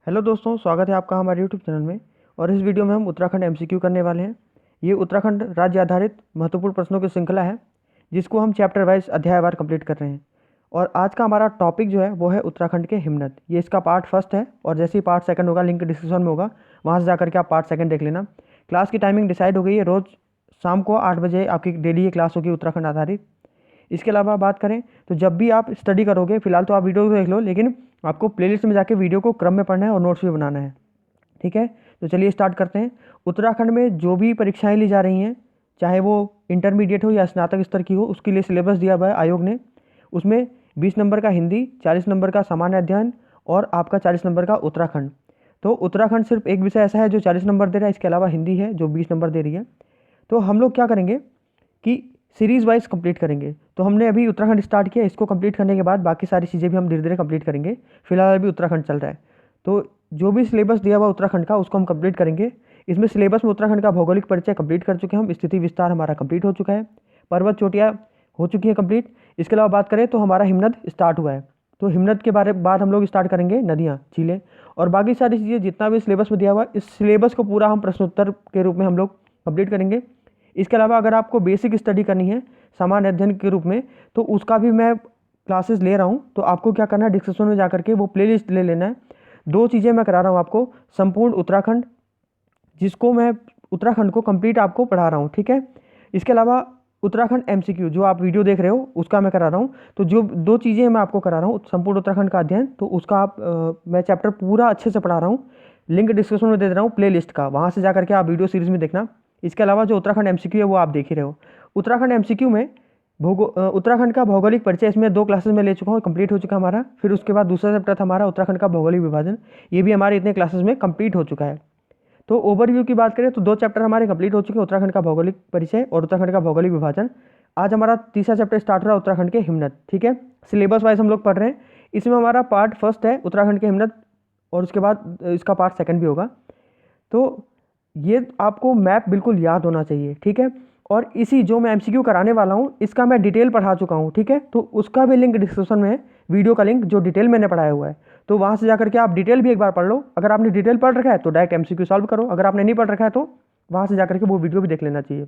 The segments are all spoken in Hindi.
हेलो दोस्तों, स्वागत है आपका हमारे यूट्यूब चैनल में। और इस वीडियो में हम उत्तराखंड एमसीक्यू करने वाले हैं। ये उत्तराखंड राज्य आधारित महत्वपूर्ण प्रश्नों की श्रृंखला है, जिसको हम चैप्टर वाइज अध्यायवार कंप्लीट कर रहे हैं। और आज का हमारा टॉपिक जो है वो है उत्तराखंड के हिमनद। ये इसका पार्ट फर्स्ट है, और जैसे ही पार्ट सेकंड होगा लिंक डिस्क्रिप्शन में होगा, वहाँ से जाकर के आप पार्ट सेकंड देख लेना। क्लास की टाइमिंग डिसाइड हो गई है, रोज़ शाम को 8 बजे आपकी डेली ये क्लास होगी उत्तराखंड आधारित। इसके अलावा बात करें तो जब भी आप स्टडी करोगे, फिलहाल तो आप वीडियो देख लो, लेकिन आपको प्लेलिस्ट में जाके वीडियो को क्रम में पढ़ना है और नोट्स भी बनाना है। ठीक है, तो चलिए स्टार्ट करते हैं। उत्तराखंड में जो भी परीक्षाएं ली जा रही हैं, चाहे वो इंटरमीडिएट हो या स्नातक स्तर की हो, उसके लिए सिलेबस दिया हुआ है आयोग ने। उसमें 20 नंबर का हिंदी, 40 नंबर का सामान्य अध्ययन और आपका 40 नंबर का उत्तराखंड। तो उत्तराखंड सिर्फ एक विषय ऐसा है जो 40 नंबर दे रहा है, इसके अलावा हिंदी है जो 20 नंबर दे रही है। तो हम लोग क्या करेंगे कि सीरीज़ वाइज कंप्लीट करेंगे। तो हमने अभी उत्तराखंड स्टार्ट किया, इसको कंप्लीट करने के बाद बाकी सारी चीज़ें भी हम धीरे धीरे कंप्लीट करेंगे। फिलहाल अभी उत्तराखंड चल रहा है, तो जो भी सिलेबस दिया हुआ उत्तराखंड का उसको हम कंप्लीट करेंगे। इसमें सिलेबस में उत्तराखंड का भौगोलिक परिचय कंप्लीट कर चुके हैं हम, स्थिति विस्तार हमारा कंप्लीट हो चुका है, पर्वत चोटियाँ हो चुकी हैं कंप्लीट। इसके अलावा बात करें तो हमारा हिमनद स्टार्ट हुआ है। तो हिमनद के बाद हम लोग स्टार्ट करेंगे नदियाँ, झीलें और बाकी सारी चीज़ें जितना भी सिलेबस में दिया हुआ है, इस सिलेबस को पूरा हम प्रश्नोत्तर के रूप में हम लोग कंप्लीट करेंगे। इसके अलावा अगर आपको बेसिक स्टडी करनी है सामान्य अध्ययन के रूप में, तो उसका भी मैं क्लासेस ले रहा हूँ। तो आपको क्या करना है, डिस्क्रिप्शन में जाकर के वो प्लेलिस्ट ले लेना है। 2 चीज़ें मैं करा रहा हूँ आपको, संपूर्ण उत्तराखंड, जिसको मैं उत्तराखंड को कंप्लीट आपको पढ़ा रहा हूँ। ठीक है, इसके अलावा उत्तराखंड एमसीक्यू जो आप वीडियो देख रहे हो उसका मैं करा रहा हूँ। तो जो 2 चीज़ें मैं आपको करा रहा हूँ, संपूर्ण उत्तराखंड का अध्ययन, तो उसका आप मैं चैप्टर पूरा अच्छे से पढ़ा रहा हूँ। लिंक डिस्क्रिप्शन में दे रहा हूँ प्लेलिस्ट का, वहाँ से जाकर के आप वीडियो सीरीज़ में देखना। इसके अलावा जो उत्तराखंड एमसीक्यू है वो आप देख ही रहे हो। उत्तराखंड एमसीक्यू में उत्तराखंड का भौगोलिक परिचय, इसमें 2 क्लासेस में ले चुका हूँ, कंप्लीट हो चुका हमारा। फिर उसके बाद दूसरा चैप्टर था हमारा उत्तराखंड का भौगोलिक विभाजन, ये भी हमारे इतने क्लासेस में कंप्लीट हो चुका है। तो ओवरव्यू की बात करें तो 2 चैप्टर हमारे कंप्लीट हो चुके हैं, उत्तराखंड का भौगोलिक परिचय और उत्तराखंड का भौगोलिक विभाजन। आज हमारा तीसरा चैप्टर स्टार्ट हो रहा है उत्तराखंड के हिमनद। ठीक है, सिलेबस वाइज हम लोग पढ़ रहे हैं। इसमें हमारा पार्ट फर्स्ट है उत्तराखंड के हिमनद, और उसके बाद इसका पार्ट सेकंड भी होगा। तो ये आपको मैप बिल्कुल याद होना चाहिए। ठीक है, और इसी जो मैं एमसीक्यू कराने वाला हूँ इसका मैं डिटेल पढ़ा चुका हूँ। ठीक है, तो उसका भी लिंक डिस्क्रिप्शन में है, वीडियो का लिंक जो डिटेल मैंने पढ़ाया हुआ है। तो वहाँ से जाकर के आप डिटेल भी एक बार पढ़ लो। अगर आपने डिटेल पढ़ रखा है तो डायरेक्ट एमसीक्यू सॉल्व करो, अगर आपने नहीं पढ़ रखा है तो वहाँ से जाकर के वो वीडियो भी देख लेना चाहिए।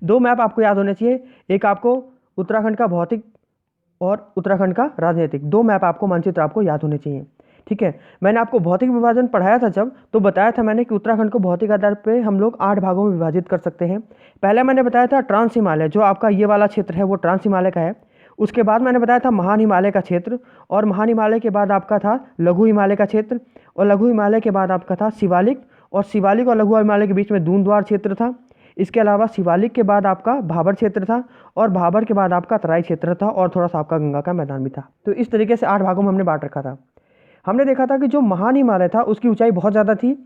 2 मैप आपको याद होने चाहिए, एक आपको उत्तराखंड का भौतिक और उत्तराखंड का राजनीतिक। 2 मैप आपको, मानचित्र आपको याद होने चाहिए। ठीक है, मैंने आपको भौतिक विभाजन पढ़ाया था जब, तो बताया था मैंने कि उत्तराखंड को भौतिक आधार पे हम लोग 8 भागों में विभाजित कर सकते हैं। पहले मैंने बताया था ट्रांस हिमालय, जो आपका ये वाला क्षेत्र है वो ट्रांस हिमालय का है। उसके बाद मैंने बताया था महान हिमालय का क्षेत्र, और महान हिमालय के बाद आपका था लघु हिमालय का क्षेत्र, और लघु हिमालय के बाद आपका था शिवालिक, और शिवालिक और लघु हिमालय के बीच में दूंदुआर क्षेत्र था। इसके अलावा शिवालिक के बाद आपका भाबर क्षेत्र था, और भाबर के बाद आपका तराई क्षेत्र था, और थोड़ा सा आपका गंगा का मैदान भी था। तो इस तरीके से 8 भागों में हमने बांट रखा था। हमने देखा था कि जो महान हिमालय था उसकी ऊंचाई बहुत ज़्यादा थी,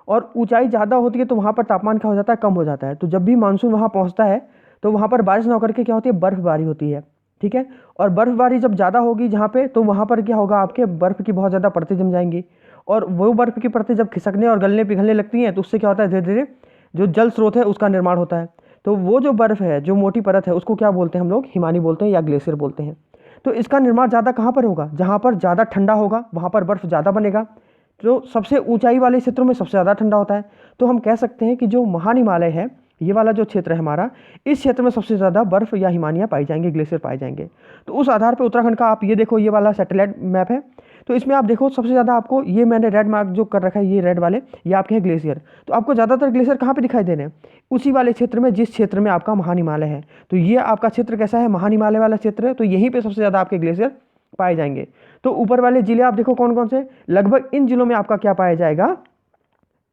और ऊंचाई ज़्यादा होती है तो वहाँ पर तापमान क्या हो जाता है, कम हो जाता है। तो जब भी मानसून वहाँ पहुँचता है तो वहाँ पर बारिश ना होकर के क्या होती है, बर्फबारी होती है। ठीक है, और बर्फबारी जब ज़्यादा होगी जहाँ पे, तो वहाँ पर क्या होगा, आपके बर्फ़ की बहुत ज़्यादा परतें जम जाएंगी, और वो बर्फ़ की परतें जब खिसकने और गलने पिघलने लगती हैं तो उससे क्या होता है, धीरे धीरे जो जल स्रोत है उसका निर्माण होता है। तो वो जो बर्फ़ है, जो मोटी परत है, उसको क्या बोलते हैं हम लोग, हिमानी बोलते हैं या ग्लेशियर बोलते हैं। तो इसका निर्माण ज़्यादा कहाँ पर होगा, जहाँ पर ज़्यादा ठंडा होगा वहाँ पर बर्फ़ ज़्यादा बनेगा। तो सबसे ऊंचाई वाले क्षेत्रों में सबसे ज़्यादा ठंडा होता है। तो हम कह सकते हैं कि जो महान हिमालय है, ये वाला जो क्षेत्र है हमारा, इस क्षेत्र में सबसे ज़्यादा बर्फ़ या हिमानियाँ पाई जाएंगे, ग्लेशियर पाए जाएंगे। तो उस आधार पर उत्तराखंड का आप ये देखो, ये वाला सैटेलाइट मैप है, तो इसमें आप देखो सबसे ज़्यादा आपको, ये मैंने रेड मार्क जो कर रखा है, ये रेड वाले, ये आपके हैं ग्लेशियर। तो आपको ज़्यादातर ग्लेशियर कहाँ पे दिखाई दे रहे हैं, उसी वाले क्षेत्र में जिस क्षेत्र में आपका महान हिमालय है। तो ये आपका क्षेत्र कैसा है, महान हिमालय वाला क्षेत्र है, तो यहीं पे सबसे ज़्यादा आपके ग्लेशियर पाए जाएंगे। तो ऊपर वाले जिले आप देखो कौन कौन से, लगभग इन जिलों में आपका क्या पाया जाएगा,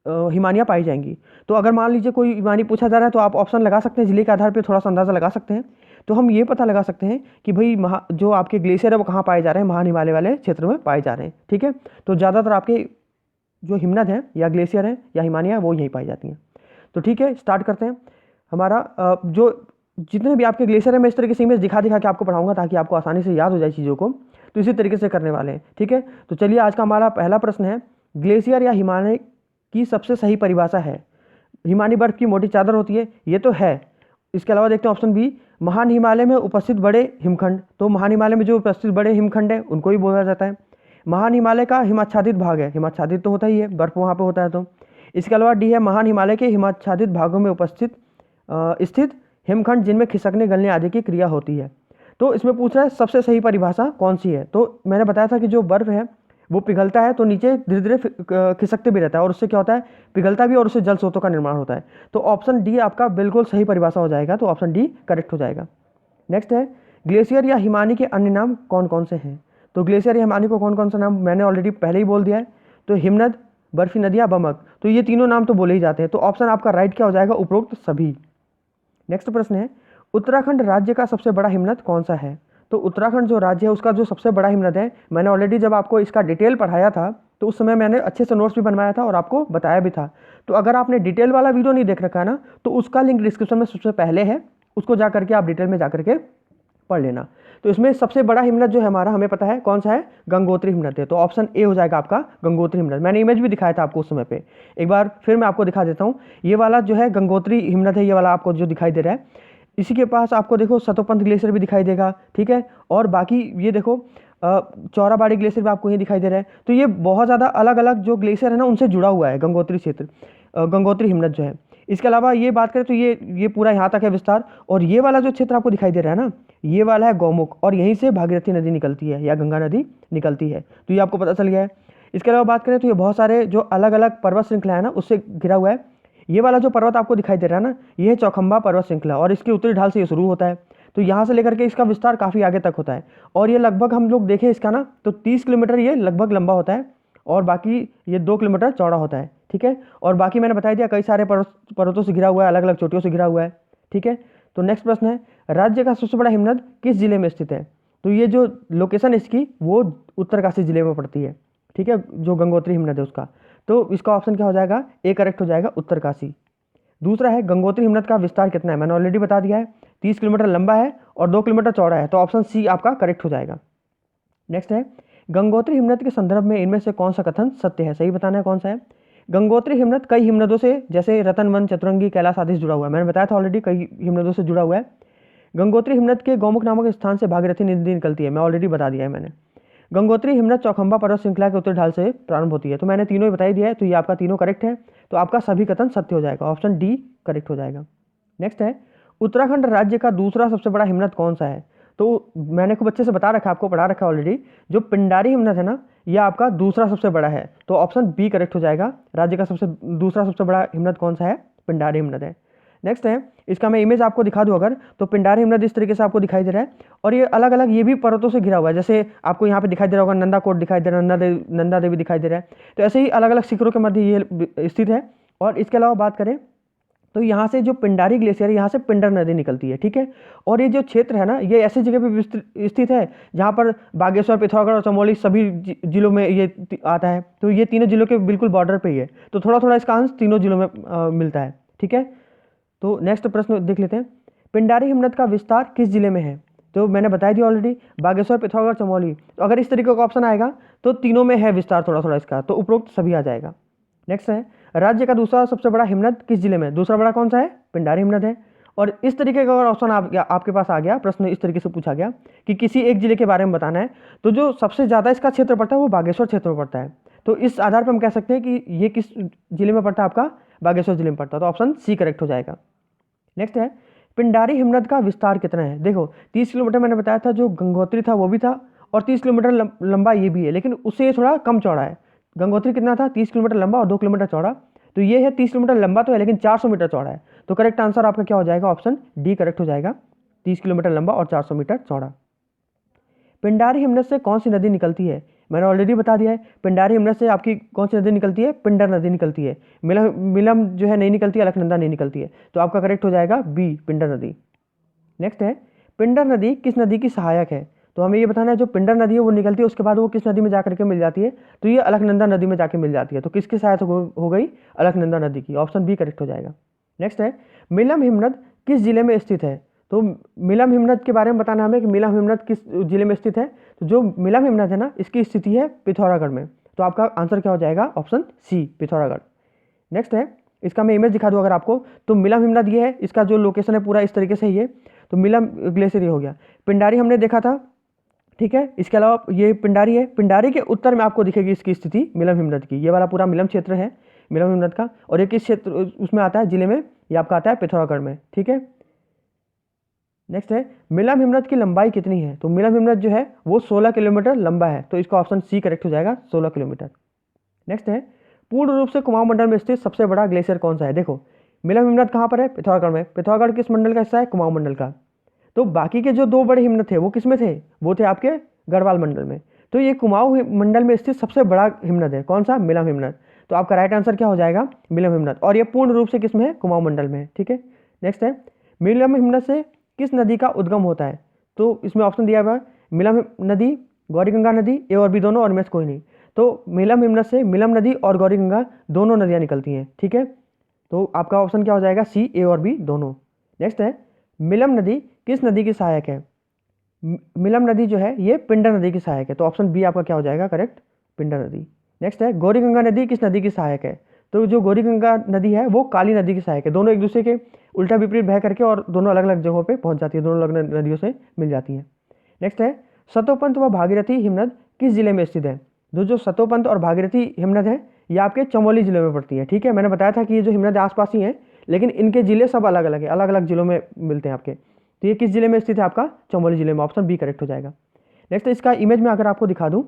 हिमानियाँ पाई जाएंगी। तो अगर मान लीजिए कोई हिमानी पूछा जा रहा है तो आप ऑप्शन लगा सकते हैं, जिले के आधार पर थोड़ा सा अंदाज़ा लगा सकते हैं। तो हम ये पता लगा सकते हैं कि भाई जो आपके ग्लेशियर है वो कहाँ पाए जा रहे हैं, महान हिमालय वाले क्षेत्र में पाए जा रहे हैं। ठीक है, तो ज़्यादातर आपके जो हिमनद हैं या ग्लेशियर हैं या हिमानियाँ वो यहीं पाई जाती हैं। तो ठीक है, स्टार्ट करते हैं। हमारा जो जितने भी आपके ग्लेशियर हैं, मैं इस तरीके से इमेज दिखा दिखा के आपको पढ़ाऊंगा ताकि आपको आसानी से याद हो जाए चीज़ों को। तो इसी तरीके से करने वाले हैं। ठीक है, तो चलिए आज का हमारा पहला प्रश्न है, ग्लेशियर या हिमालय की सबसे सही परिभाषा है। हिमानी बर्फ की मोटी चादर होती है, ये तो है। इसके अलावा देखते हैं ऑप्शन बी, महान हिमालय में उपस्थित बड़े हिमखंड। तो महान हिमालय में जो उपस्थित बड़े हिमखंड है उनको ही बोला जाता है। महान हिमालय का हिमाच्छादित भाग है, हिमाच्छादित तो होता ही है, बर्फ वहाँ पे होता है। तो इसके अलावा डी है महान हिमालय के हिमाच्छादित भागों में उपस्थित स्थित हिमखंड जिनमें खिसकने गलने आदि की क्रिया होती है। तो इसमें पूछ रहा है सबसे सही परिभाषा कौन सी है। तो मैंने बताया था कि जो बर्फ है वो पिघलता है तो नीचे धीरे धीरे खिसकते भी रहता है और उससे क्या होता है, पिघलता भी और उससे जल स्रोतों का निर्माण होता है। तो ऑप्शन डी आपका बिल्कुल सही परिभाषा हो जाएगा, तो ऑप्शन डी करेक्ट हो जाएगा। नेक्स्ट है ग्लेशियर या हिमानी के अन्य नाम कौन कौन से हैं। तो ग्लेशियर या हिमानी को कौन कौन सा नाम मैंने ऑलरेडी पहले ही बोल दिया है। तो हिमनद, बर्फी नदियाँ, बमक, तो ये तीनों नाम तो बोले ही जाते हैं। तो ऑप्शन आपका राइट क्या हो जाएगा, उपरोक्त सभी। नेक्स्ट प्रश्न है उत्तराखंड राज्य का सबसे बड़ा हिमनद कौन सा है। तो उत्तराखंड जो राज्य है उसका जो सबसे बड़ा हिमनद है, मैंने ऑलरेडी जब आपको इसका डिटेल पढ़ाया था तो उस समय मैंने अच्छे से नोट्स भी बनवाया था और आपको बताया भी था। तो अगर आपने डिटेल वाला वीडियो नहीं देख रखा है ना, तो उसका लिंक डिस्क्रिप्शन में सबसे पहले है, उसको जा करके आप डिटेल में जा करके पढ़ लेना। तो इसमें सबसे बड़ा हिमनद जो है हमारा, हमें पता है कौन सा है, गंगोत्री हिमनद है। तो ऑप्शन ए हो जाएगा आपका गंगोत्री हिमनद। मैंने इमेज भी दिखाया था आपको उस समय पे, एक बार फिर मैं आपको दिखा देता हूँ। ये वाला जो है गंगोत्री हिमनद है, ये वाला आपको जो दिखाई दे रहा है। इसी के पास आपको देखो सतोपंथ ग्लेशियर भी दिखाई देगा, ठीक है। और बाकी ये देखो चौराबाड़ी ग्लेशियर भी आपको यही दिखाई दे रहा है। तो ये बहुत ज़्यादा अलग अलग जो ग्लेशियर है ना उनसे जुड़ा हुआ है गंगोत्री क्षेत्र, गंगोत्री हिमनद जो है। इसके अलावा ये बात करें तो ये पूरा यहाँ तक है विस्तार। और ये वाला जो क्षेत्र आपको दिखाई दे रहा है ना, ये वाला है गौमुख, और यहीं से भागीरथी नदी निकलती है या गंगा नदी निकलती है। तो ये आपको पता चल गया है। इसके अलावा बात करें तो ये बहुत सारे जो अलग अलग पर्वत श्रृंखला है ना उससे घिरा हुआ है। ये वाला जो पर्वत आपको दिखाई दे रहा है ना, ये है चौखंबा पर्वत श्रृंखला, और इसके उत्तरी ढाल से ये शुरू होता है। तो यहाँ से लेकर के इसका विस्तार काफ़ी आगे तक होता है। और ये लगभग हम लोग देखें इसका ना, तो 30 किलोमीटर ये लगभग लंबा होता है, और बाकी ये 2 किलोमीटर चौड़ा होता है, ठीक है। और बाकी मैंने बता दिया कई सारे पर्वतों से घिरा हुआ है, अलग अलग चोटियों से घिरा हुआ है, ठीक है। तो नेक्स्ट प्रश्न है राज्य का सबसे बड़ा हिमनद किस जिले में स्थित है। तो ये जो लोकेशन इसकी वो उत्तरकाशी जिले में पड़ती है, ठीक है, जो गंगोत्री हिमनद है उसका। तो इसका ऑप्शन क्या हो जाएगा, ए करेक्ट हो जाएगा, उत्तरकाशी। दूसरा है गंगोत्री हिमनद का विस्तार कितना है, मैंने ऑलरेडी बता दिया है, 30 किलोमीटर लंबा है और 2 किलोमीटर चौड़ा है। तो ऑप्शन सी आपका करेक्ट हो जाएगा। नेक्स्ट है गंगोत्री हिमनद के संदर्भ में इनमें से कौन सा कथन सत्य है, सही बताना है कौन सा है। गंगोत्री हिमनद कई हिमनदों से जैसे रतनवन, चतुरंगी, कैलाश आदि से जुड़ा हुआ है। मैंने बताया था ऑलरेडी कई हिमनदों से जुड़ा हुआ है। गंगोत्री हिमनद के गौमुख नामक स्थान से भागीरथी नदी निकलती है, मैं ऑलरेडी बता दिया है मैंने। गंगोत्री हिमनद चौखंबा पर्वत श्रृंखला के उत्तरी ढाल से प्रारंभ होती है। तो मैंने तीनों ही बता ही दिया है, तो ये आपका तीनों करेक्ट है। तो आपका सभी कथन सत्य हो जाएगा, ऑप्शन डी करेक्ट हो जाएगा। नेक्स्ट है उत्तराखंड राज्य का दूसरा सबसे बड़ा हिमनद कौन सा है। तो मैंने खूब अच्छे से बता रखा है, आपको पढ़ा रखा है ऑलरेडी। जो पिंडारी हिमनद है ना, यह आपका दूसरा सबसे बड़ा है। तो ऑप्शन बी करेक्ट हो जाएगा। राज्य का दूसरा सबसे बड़ा हिमनद कौन सा है, पिंडारी हिमनद है। नेक्स्ट है इसका मैं इमेज आपको दिखा दूं अगर, तो पिंडारी हिमनद इस तरीके से आपको दिखाई दे रहा है, और ये अलग अलग ये भी पर्वतों से घिरा हुआ है। जैसे आपको यहाँ पे दिखाई दे रहा होगा नंदा कोट दिखाई दे रहा है, नंदा देवी दिखाई दे रहा है। तो ऐसे ही अलग अलग शिखरों के मध्य ये स्थित है। और इसके अलावा बात करें तो यहाँ से जो पिंडारी ग्लेशियर है, यहाँ से पिंडर नदी निकलती है, ठीक है। और ये जो क्षेत्र है ना, ये ऐसी जगह पे स्थित है जहाँ पर बागेश्वर, पिथौरागढ़ और चमोली सभी जिलों में ये आता है। तो ये तीनों जिलों के बिल्कुल बॉर्डर पे ही है। तो थोड़ा थोड़ा इसका अंश तीनों जिलों में मिलता है, ठीक है। तो नेक्स्ट प्रश्न देख लेते हैं, पिंडारी हिमनद का विस्तार किस जिले में है। तो मैंने बताई दी ऑलरेडी, बागेश्वर, पिथौरागढ़, चमोली। तो अगर इस तरीके का ऑप्शन आएगा तो तीनों में है विस्तार थोड़ा थोड़ा इसका, तो उपरोक्त सभी आ जाएगा। नेक्स्ट है राज्य का दूसरा सबसे बड़ा हिमनद किस जिले में, दूसरा बड़ा कौन सा है, पिंडारी हिमनद है। और इस तरीके का अगर ऑप्शन आपके पास आ गया, प्रश्न इस तरीके से पूछा गया कि किसी एक जिले के बारे में बताना है, तो जो सबसे ज़्यादा इसका क्षेत्र पड़ता है वो बागेश्वर क्षेत्र में पड़ता है। तो इस आधार पर हम कह सकते हैं कि ये किस जिले में पड़ता है, आपका बागेश्वर जिले में पड़ता है। तो ऑप्शन सी करेक्ट हो जाएगा। नेक्स्ट है पिंडारी हिमनद का विस्तार कितना है। देखो 30 किलोमीटर मैंने बताया था, जो गंगोत्री था वो भी था, और 30 किलोमीटर लंबा ये भी है, लेकिन उससे ये थोड़ा कम चौड़ा है। गंगोत्री कितना था, 30 किलोमीटर लंबा और 2 किलोमीटर चौड़ा। तो ये है 30 किलोमीटर लंबा तो है, लेकिन 400 मीटर चौड़ा है। तो करेक्ट आंसर आपका क्या हो जाएगा, ऑप्शन डी करेक्ट हो जाएगा, 30 किलोमीटर लंबा और 400 मीटर चौड़ा। पिंडारी हिमनद से कौन सी नदी निकलती है, मैंने ऑलरेडी बता दिया है। पिंडारी हिमनद से आपकी कौन सी नदी निकलती है, पिंडर नदी निकलती है। मिलम जो है नहीं निकलती है, अलकनंदा नहीं निकलती है। तो आपका करेक्ट हो जाएगा बी, पिंडर नदी। नेक्स्ट है पिंडर नदी किस नदी की सहायक है। तो हमें ये बताना है जो पिंडर नदी है वो निकलती है, उसके बाद वो किस नदी में जाकर के मिल जाती है। तो ये अलकनंदा नदी में जाके मिल जाती है। तो किसकी सहायता हो गई, अलकनंदा नदी की, ऑप्शन बी करेक्ट हो जाएगा। नेक्स्ट है मिलम हिमनद किस जिले में स्थित है। तो मिलम हिमनद के बारे में बताना हमें कि मिलम हिमनद किस जिले में स्थित है। तो जो मिलम हिमनद है ना, इसकी स्थिति है पिथौरागढ़ में। तो आपका आंसर क्या हो जाएगा, ऑप्शन सी, पिथौरागढ़। नेक्स्ट है इसका मैं इमेज दिखा दूँ अगर आपको, तो मिलम हिमनद ये है, इसका जो लोकेशन है पूरा इस तरीके से ही है। तो मिलम ग्लेशियर ये हो गया। पिंडारी हमने देखा था ठीक है। इसके अलावा ये पिंडारी है, पिंडारी के उत्तर में आपको दिखेगी इसकी स्थिति मिलम हिमनद की। ये वाला पूरा मिलम क्षेत्र है मिलम हिमनद का, और ये किस क्षेत्र उसमें आता है, जिले में, ये आपका आता है पिथौरागढ़ में। ठीक है। नेक्स्ट है मिलम हिमनद की लंबाई कितनी है, तो मिलम हिमनद जो है वो 16 किलोमीटर लंबा है, तो इसका ऑप्शन सी करेक्ट हो जाएगा, 16 किलोमीटर। नेक्स्ट है पूर्ण रूप से कुमाऊं मंडल में स्थित सबसे बड़ा ग्लेशियर कौन सा है। देखो मिलम हिमनद कहाँ पर है, पिथौरागढ़ में। पिथौरागढ़ किस मंडल का हिस्सा है, कुमाऊं मंडल का। तो बाकी के जो 2 बड़े हिमनद थे वो किस में थे, वो थे आपके गढ़वाल मंडल में। तो ये कुमाऊं मंडल में स्थित सबसे बड़ा हिमनद है, कौन सा, मिलम हिमनद। तो आपका राइट आंसर क्या हो जाएगा, मिलम हिमनद, और ये पूर्ण रूप से किस में है, कुमाऊं मंडल में है। ठीक है। नेक्स्ट है मिलम हिमनद से किस नदी का उद्गम होता है, तो इसमें ऑप्शन दिया हुआ है मिलम नदी, गौरीगंगा नदी, ए और बी दोनों, और में से कोई नहीं। तो मिलम हिमनद से मिलम नदी और गौरीगंगा दोनों नदियाँ निकलती हैं। ठीक है। तो आपका ऑप्शन क्या हो जाएगा, सी, ए और बी दोनों। नेक्स्ट है मिलम नदी किस नदी की सहायक है। मिलम नदी जो है ये पिंडर नदी की सहायक है, तो ऑप्शन बी आपका क्या हो जाएगा करेक्ट, पिंडर नदी। नेक्स्ट है गौरीगंगा नदी किस नदी की सहायक है, तो जो गौरीगंगा नदी है वो काली नदी की सहायक है। दोनों एक दूसरे के उल्टा विपरीत बह करके और दोनों अलग अलग जगहों पे पहुंच जाती है, दोनों अलग नदियों से मिल जाती हैं। नेक्स्ट है सतोपंथ व भागीरथी हिमनद किस जिले में स्थित है। जो सतोपंथ और भागीरथी हिमनद है ये आपके चमोली जिले में पड़ती है। ठीक है। मैंने बताया था कि ये जो हिमनद आसपास ही हैं, लेकिन इनके जिले सब अलग अलग है, अलग अलग जिलों में मिलते हैं आपके। तो ये किस जिले में स्थित है, आपका चमोली जिले में, ऑप्शन बी करेक्ट हो जाएगा। नेक्स्ट इसका इमेज में अगर आपको दिखा दूं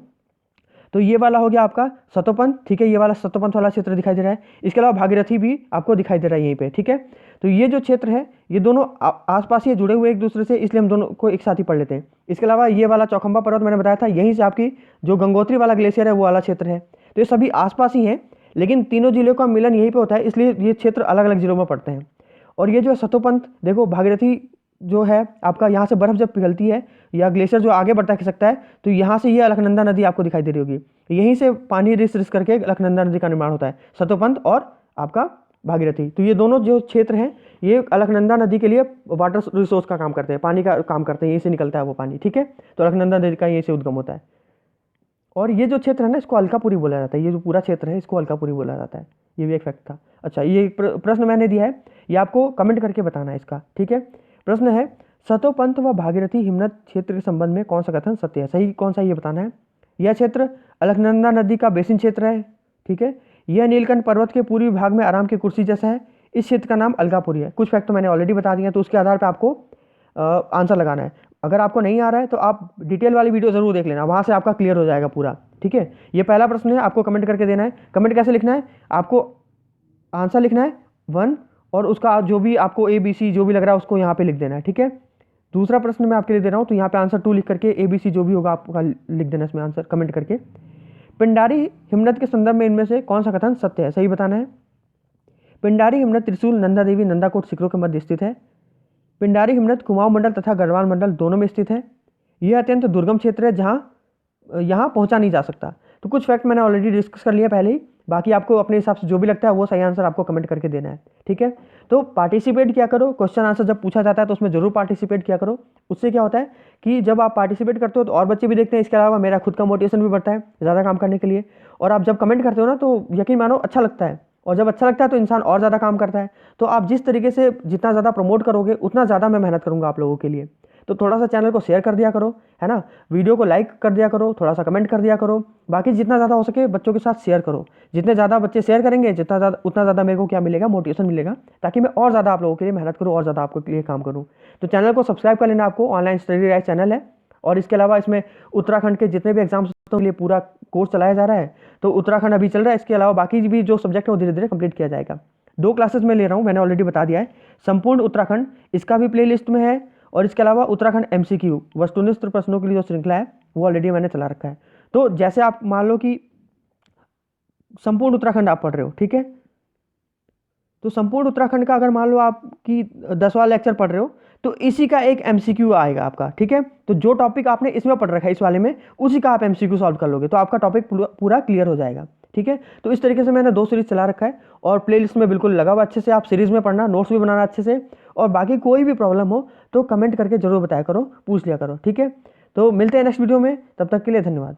तो ये वाला हो गया आपका सतोपंथ। ठीक है। ये वाला सतोपंथ वाला क्षेत्र दिखाई दे रहा है। इसके अलावा भागीरथी भी आपको दिखाई दे रहा है यहीं पे। ठीक है। तो ये जो क्षेत्र है ये दोनों आसपास ही जुड़े हुए एक दूसरे से, इसलिए हम दोनों को एक साथ ही पढ़ लेते हैं। इसके अलावा ये वाला चौखंबा पर्वत मैंने बताया था, यहीं से आपकी जो गंगोत्री वाला ग्लेशियर है वो वाला क्षेत्र है। तो ये सभी आसपास ही हैं, लेकिन तीनों जिलों का मिलन यहीं पर होता है, इसलिए ये क्षेत्र अलग अलग जिलों में पड़ते हैं। और ये जो सतोपंथ, देखो भागीरथी जो है आपका, यहाँ से बर्फ जब पिघलती है या ग्लेशियर जो आगे बढ़ता खिसकता है, तो यहाँ से ये अलकनंदा नदी आपको दिखाई दे रही होगी, यहीं से पानी रिस रिस करके अलकनंदा नदी का निर्माण होता है, सतोपंथ और आपका भागीरथी। तो ये दोनों जो क्षेत्र हैं ये अलकनंदा नदी के लिए वाटर रिसोर्स का काम करते हैं, पानी का काम करते हैं, यहीं से निकलता है वो पानी। ठीक है। तो अलकनंदा नदी का यहीं से उद्गम होता है। और ये जो क्षेत्र है ना इसको अलकापुरी बोला जाता है, ये जो पूरा क्षेत्र है इसको अलकापुरी बोला जाता है। ये भी एक फैक्ट था। अच्छा, ये प्रश्न मैंने दिया है, ये आपको कमेंट करके बताना है इसका। ठीक है। प्रश्न है सतोपंथ व भागीरथी हिमनद क्षेत्र के संबंध में कौन सा कथन सत्य है, सही कौन सा ये बताना है। यह क्षेत्र अलकनंदा नदी का बेसिन क्षेत्र है। ठीक है। यह नीलकंठ पर्वत के पूर्वी भाग में आराम की कुर्सी जैसा है। इस क्षेत्र का नाम अलकापुरी है। कुछ फैक्ट तो मैंने ऑलरेडी बता दिया, तो उसके आधार पर आपको आंसर लगाना है। अगर आपको नहीं आ रहा है तो आप डिटेल वाली वीडियो जरूर देख लेना, वहाँ से आपका क्लियर हो जाएगा पूरा। ठीक है। ये पहला प्रश्न है, आपको कमेंट करके देना है। कमेंट कैसे लिखना है, आपको आंसर लिखना है 1 और उसका जो भी आपको ABC जो भी लग रहा है उसको यहाँ पे लिख देना है। ठीक है। दूसरा प्रश्न मैं आपके लिए दे रहा हूँ, तो यहाँ पे आंसर 2 लिख करके ABC जो भी होगा आपका लिख देना इसमें आंसर कमेंट करके। पिंडारी हिमनद के संदर्भ में इनमें से कौन सा कथन सत्य है, सही बताना है। पिंडारी हिमनद त्रिशूल, नंदा देवी, नंदाकोट शिखरों के मध्य स्थित है। पिंडारी हिमनद कुमाऊं मंडल तथा गढ़वाल मंडल दोनों में स्थित है। यह अत्यंत दुर्गम क्षेत्र है जहाँ यहाँ पहुँचा नहीं जा सकता। तो कुछ फैक्ट मैंने ऑलरेडी डिस्कस कर लिया पहले ही, बाकी आपको अपने हिसाब से जो भी लगता है वो सही आंसर आपको कमेंट करके देना है। ठीक है। तो पार्टिसिपेट किया करो, क्वेश्चन आंसर जब पूछा जाता है तो उसमें जरूर पार्टिसिपेट किया करो। उससे क्या होता है कि जब आप पार्टिसिपेट करते हो तो और बच्चे भी देखते हैं, इसके अलावा मेरा खुद का मोटिवेशन भी बढ़ता है ज़्यादा काम करने के लिए। और आप जब कमेंट करते हो ना तो यकीन मानो अच्छा लगता है, और जब अच्छा लगता है तो इंसान और ज़्यादा काम करता है। तो आप जिस तरीके से जितना ज़्यादा प्रमोट करोगे उतना ज़्यादा मैं मेहनत करूँगा आप लोगों के लिए। तो थोड़ा सा चैनल को शेयर कर दिया करो, है ना, वीडियो को लाइक कर दिया करो, थोड़ा सा कमेंट कर दिया करो। बाकी जितना ज़्यादा हो सके बच्चों के साथ शेयर करो। जितने ज़्यादा बच्चे शेयर करेंगे जितना ज़्यादा उतना ज़्यादा मेरे को क्या मिलेगा, मोटिवेशन मिलेगा, ताकि मैं और ज़्यादा आप लोगों के लिए मेहनत करूँ और ज़्यादा आपके लिए काम करूँ। तो चैनल को सब्सक्राइब कर लेना, आपको ऑनलाइन स्टडी राइज चैनल है। और इसके अलावा इसमें उत्तराखंड के जितने भी एग्जाम्स के लिए पूरा कोर्स चलाया जा रहा है। तो उत्तराखंड अभी चल रहा है, इसके अलावा बाकी भी जो सब्जेक्ट है वो धीरे धीरे कंप्लीट किया जाएगा। 2 क्लासेस में ले रहा हूँ, मैंने ऑलरेडी बता दिया है। संपूर्ण उत्तराखंड इसका भी प्ले लिस्ट में है, और इसके अलावा उत्तराखंड MCQ वस्तुनिष्ठ प्रश्नों के लिए जो श्रृंखला है वो ऑलरेडी मैंने चला रखा है। तो जैसे आप मान लो कि संपूर्ण उत्तराखंड आप पढ़ रहे हो, ठीक है, तो संपूर्ण उत्तराखंड का अगर मान लो आप कि 10वां लेक्चर पढ़ रहे हो तो इसी का एक MCQ आएगा आपका। ठीक है। तो जो टॉपिक आपने इसमें पढ़ रखा है इस वाले में, उसी का आप MCQ सॉल्व कर लोगे तो आपका टॉपिक पूरा क्लियर हो जाएगा। ठीक है। तो इस तरीके से मैंने 2 सीरीज चला रखा है, और प्लेलिस्ट में बिल्कुल लगा हुआ अच्छे से। आप सीरीज में पढ़ना, नोट्स भी बनाना अच्छे से, और बाकी कोई भी प्रॉब्लम हो तो कमेंट करके जरूर बताया करो, पूछ लिया करो। ठीक है। तो मिलते हैं नेक्स्ट वीडियो में, तब तक के लिए धन्यवाद।